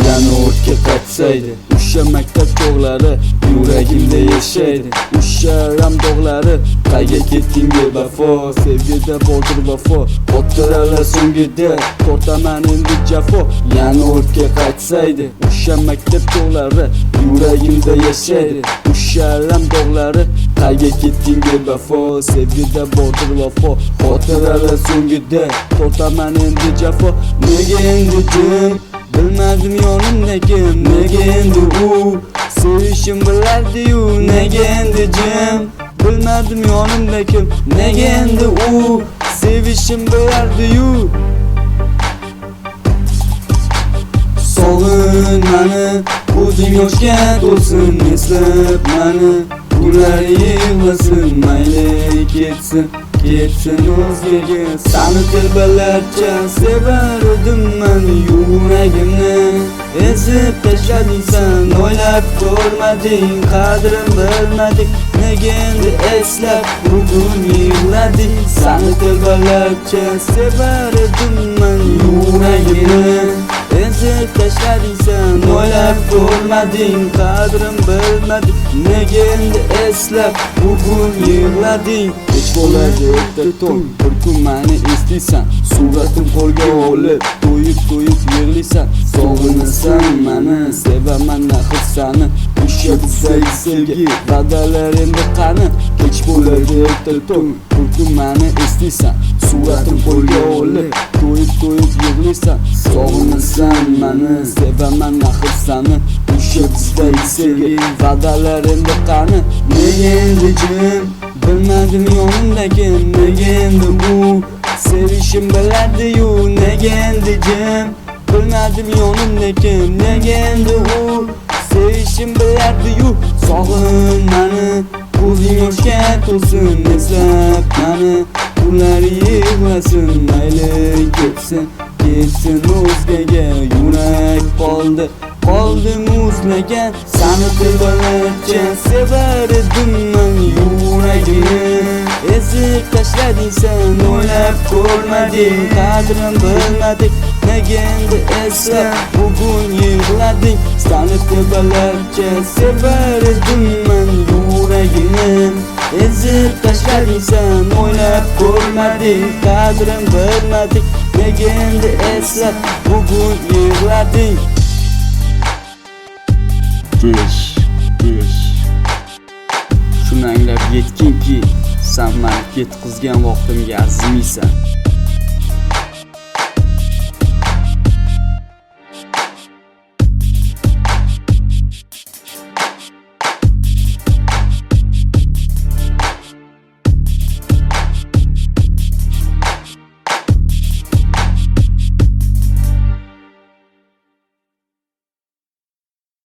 Yana o'tga qaytsaydi o'sha maktab tog'lari yuragimda yashaydi. O'sha ram dog'lari qayga ketding bevafo, sevgida bordir vafo, xotiralar so'ngida tortaman endi jafo. Yana o'tga qaytsaydi o'sha maktab tog'lari yuragimda yashaydi. O'sha ram dog'lari qayga ketding bevafo, sevgida bordir vafo, xotiralar so'ngida tortaman endi jafo. Nega endi jim bilmadim yonimda kim, nega endi u sevishim bilardi-yu, nega endi jim bilmadim yonimda kim, nega endi u sevishim bilardi-yu. Sog'in mani, ko'zing yoshga to'lsin, eslab mani, ular yig'lasin, mayli ketsin o'zgaga. Sani telbalarcha sevar edim men yuragimni, ezib tashlading sen, o'ylab ko'rmading, qadrim bilmading, nega endi eslab bugun yig'lading. Sani telbalarcha sevar edim men yuragimni, ezib tashlading sen, o'ylab ko'rmading, qadrim bilmading, nega endi eslab bugun yig'lading. Kech bo'ladi erta tong, bir kun meni eslaysan, suratim qo'lga olib to'yib yig'laysan. Sog'inasan meni, sevaman axir sani, o'sha bizday sevgi va'dalar endi qani. Kech bo'ladi erta tong, bir kun meni eslaysan, suratim qo'lga olib to'yib yig'laysan. Sog'inasan meni, sevaman axir sani, o'sha bizday sevgi va'dalar endi qani. Nega endi jim bilmadim yonimda kim, nega endi u sevishim bilardi-yu, nega endi jim bilmadim yonimda kim, nega endi u sevishim bilardi-yu. Sog'in mani, ko'zing yoshga to'lsin, eslab mani, ular yig'lasin, mayli ketsin o'zgaga. Yurak qoldi muzlagan, sani telbalarcha sevar edim men yuragimni, ezib tashlading sen, o'ylab ko'rmading, qadrim bilmading, nega endi eslab bugun yig'lading. Sani telbalarcha sevar edim men yuragimni, ezib tashlading sen, o'ylab ko'rmading, qadrim bilmading, nega endi eslab bugun yig'lading. Shuni anglab yetkinki, sen meni ketqizgan vaqtimga arzimaysan.